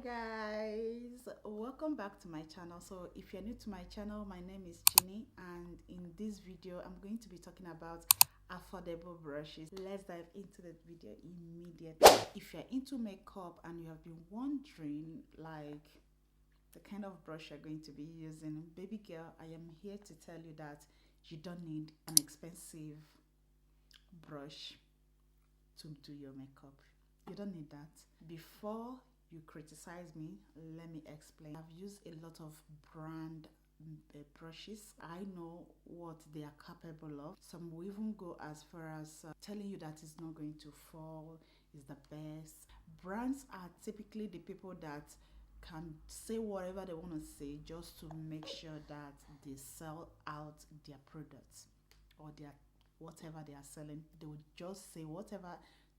Guys, welcome back to my channel. So if you're new to my channel, my name is Chinny, and in this video I'm going to be talking about affordable brushes. Let's dive into the video immediately. If you're into makeup and you have been wondering like the kind of brush you're going to be using, baby girl, I am here to tell you that you don't need an expensive brush to do your makeup. You don't need that. Before you criticize me, let me explain. I've used a lot of brand brushes. I know what they are capable of. Some will even go as far as telling you that it's not going to fall, is the best. Brands are typically the people that can say whatever they want to say just to make sure that they sell out their products or their whatever they are selling. They will just say whatever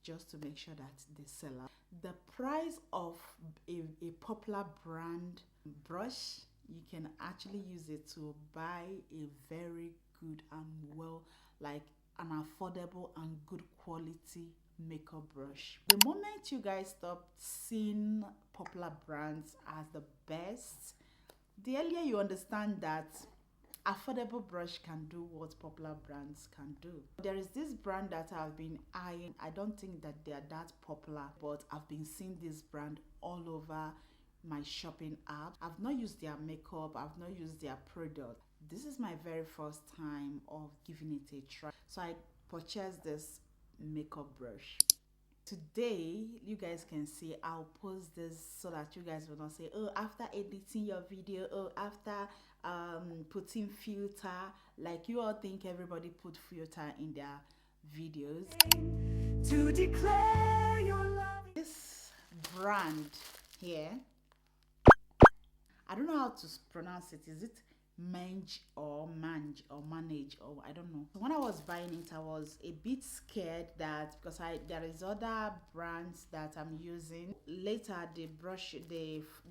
just to make sure that they sell out. The price of a popular brand brush, you can actually use it to buy a very good and like an affordable and good quality makeup brush. The moment you guys stop seeing popular brands as the best, the earlier you understand that affordable brush can do what popular brands can do. There is this brand that I've been eyeing. I don't think that they are that popular, but I've been seeing this brand all over my shopping app. I've not used their makeup, I've not used their product. This is my very first time of giving it a try. So I purchased this makeup brush. Today, you guys can see I'll post this so that you guys will not say, oh, after editing your video, oh, after putting filter, like you all think everybody put filter in their videos. To declare your love. This brand here, I don't know how to pronounce it. Is it Manage or Manage, or I don't know. When I was buying it, I was a bit scared that because there is other brands that I'm using. Later the brush,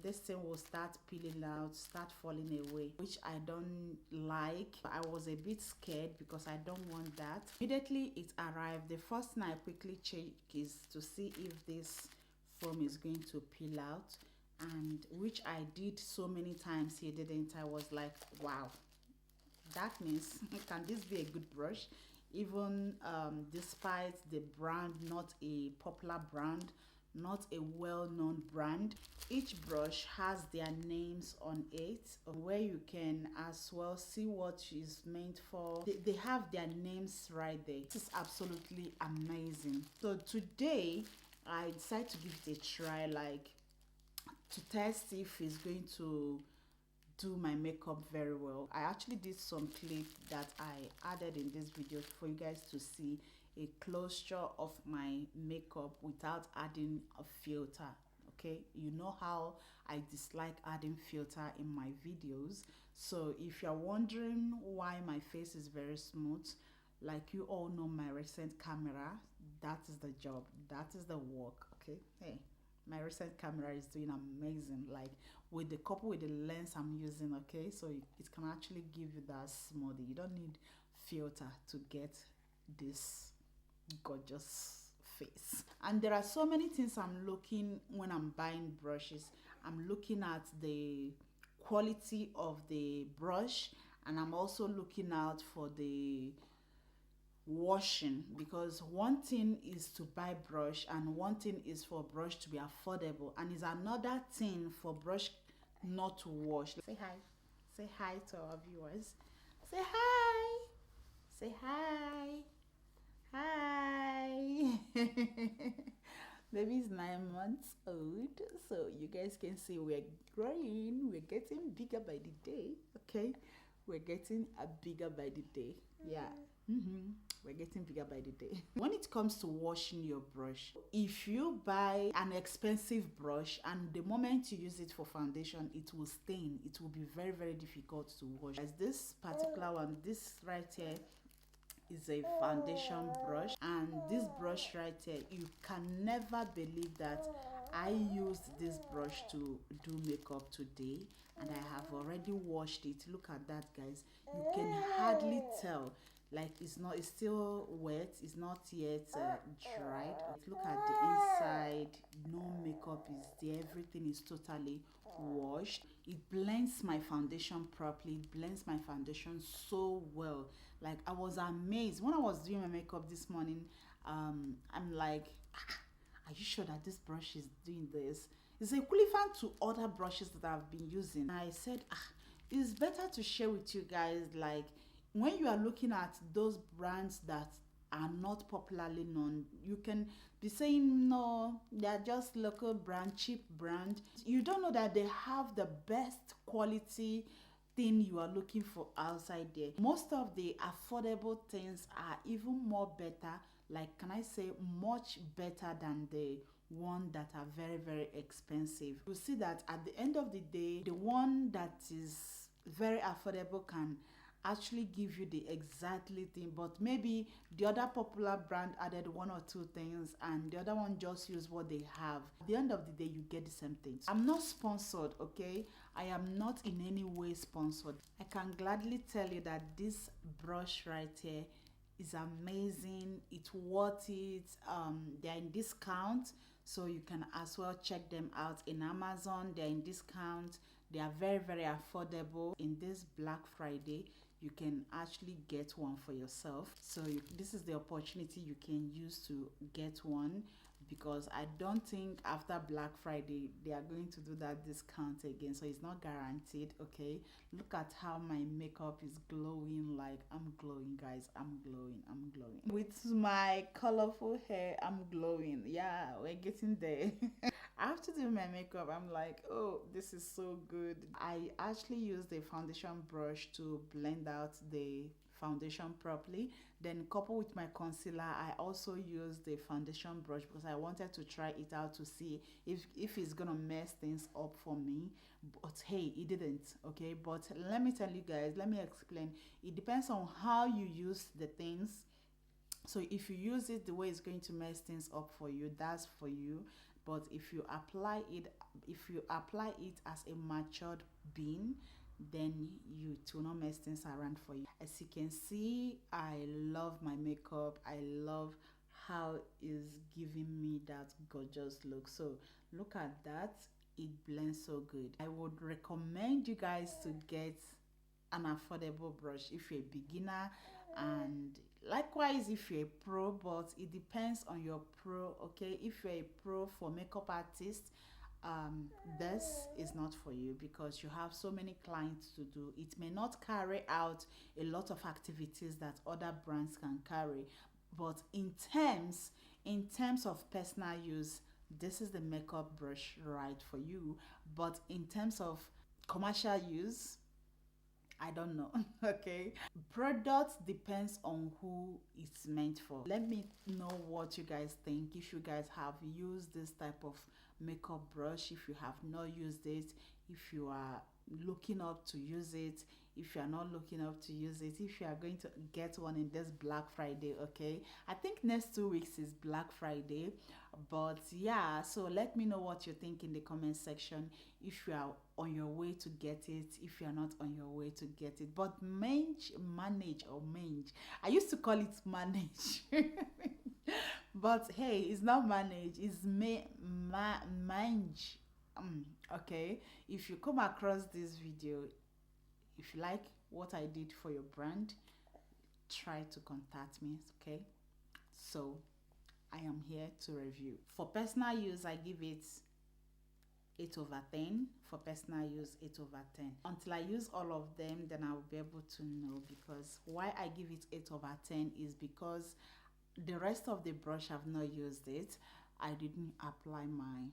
this thing will start peeling out, start falling away, which I don't like. I was a bit scared because I don't want that. Immediately it arrived, the first thing I quickly check is to see if this foam is going to peel out, and which I did so many times here, didn't I? Was like, wow, that means can this be a good brush? Even despite the brand not a popular brand, not a well-known brand, each brush has their names on it, where you can as well see what is meant for. They have their names right there. This is absolutely amazing. So today I decided to give it a try, like to test if it's going to do my makeup very well. I actually did some clip that I added in this video for you guys to see a closure of my makeup without adding a filter. Okay, you know how I dislike adding filter in my videos. So if you're wondering why my face is very smooth, like you all know my recent camera, that is the job, that is the work. Okay, hey, my recent camera is doing amazing, like with the couple with the lens I'm using. Okay, so it can actually give you that smoothie. You don't need filter to get this gorgeous face. And there are so many things I'm looking when I'm buying brushes. I'm looking at the quality of the brush, and I'm also looking out for the washing, because one thing is to buy brush and one thing is for brush to be affordable, and is another thing for brush not to wash. Say hi to our viewers. Say hi, say hi. Baby is 9 months old, so you guys can see we're growing, we're getting bigger by the day. Okay, we're getting bigger by the day. Yeah. We're getting bigger by the day. When it comes to washing your brush, if you buy an expensive brush and the moment you use it for foundation, it will stain. It will be very, very difficult to wash. As this particular one, this right here is a foundation brush, and this brush right here, you can never believe that I used this brush to do makeup today and I have already washed it. Look at that, guys. You can hardly tell like it's still wet, it's not yet dried. Look at the inside, no makeup is there, everything is totally washed. It blends my foundation properly, it blends my foundation so well. Like, I was amazed when I was doing my makeup this morning. I'm like, are you sure that this brush is doing this? It's equivalent to other brushes that I've been using. I said, it's better to share with you guys, like, when you are looking at those brands that are not popularly known, you can be saying no, they're just local brand, cheap brand. You don't know that they have the best quality thing you are looking for outside there. Most of the affordable things are even more better, like, can I say, much better than the one that are very, very expensive. You see that at the end of the day, the one that is very affordable can actually give you the exactly thing, but maybe the other popular brand added one or two things and the other one just use what they have. At the end of the day, you get the same thing. I'm not sponsored, okay? I am not in any way sponsored. I can gladly tell you that this brush right here is amazing, it's worth it. They're in discount, so you can as well check them out in Amazon. They're in discount, they are very, very affordable. In this Black Friday, you can actually get one for yourself. So this is the opportunity you can use to get one, because I don't think after Black Friday they are going to do that discount again, so it's not guaranteed. Okay, look at how my makeup is glowing. Like, I'm glowing, guys, I'm glowing, I'm glowing with my colorful hair. I'm glowing. Yeah, we're getting there. I have to do my makeup. I'm like, oh, this is so good. I actually use the foundation brush to blend out the foundation properly. Then coupled with my concealer, I also use the foundation brush because I wanted to try it out to see if it's gonna mess things up for me. But hey, it didn't. Okay, but let me tell you guys, let me explain. It depends on how you use the things. So if you use it the way it's going to mess things up for you, that's for you. But if you apply it, as a matured being, then it will not mess things around for you. As you can see, I love my makeup. I love how it's giving me that gorgeous look. So look at that, it blends so good. I would recommend you guys to get an affordable brush if you're a beginner, and likewise if you're a pro, but it depends on your pro. Okay, if you're a pro for makeup artists, this is not for you because you have so many clients to do. It may not carry out a lot of activities that other brands can carry, but in terms of personal use, this is the makeup brush right for you. But in terms of commercial use, I don't know. Okay, product depends on who it's meant for. Let me know what you guys think. If you guys have used this type of makeup brush, if you have not used it, if you are looking up to use it, if you are not looking up to use it, if you are going to get one in this Black Friday. Okay, I think next 2 weeks is Black Friday, but yeah, so let me know what you think in the comment section. If you are on your way to get it, if you are not on your way to get it. But manage, I used to call it manage. But hey, it's not manage, it's manage. Okay, if you come across this video, if you like what I did for your brand, try to contact me. Okay, so I am here to review. For personal use, I give it 8/10. For personal use, 8/10. Until I use all of them, then I'll be able to know. Because why I give it 8/10 is because the rest of the brush I've not used it. I didn't apply my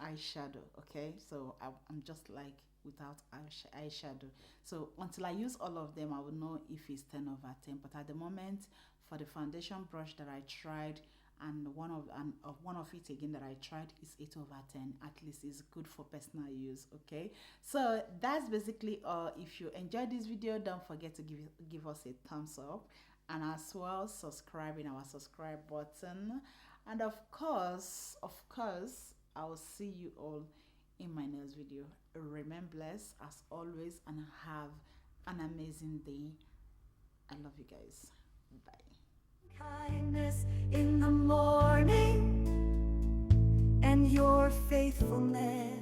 eyeshadow. Okay, so I'm just like without eyeshadow. So until I use all of them, I will know if it's 10/10. But at the moment, for the foundation brush that I tried, and one of it again that I tried, is 8/10. At least it's good for personal use. Okay, so that's basically all. If you enjoyed this video, don't forget to give us a thumbs up, and as well subscribe in our subscribe button. And of course, I will see you all in my next video. Remain blessed as always and have an amazing day I love you guys. Bye. Kindness in the morning and your faithfulness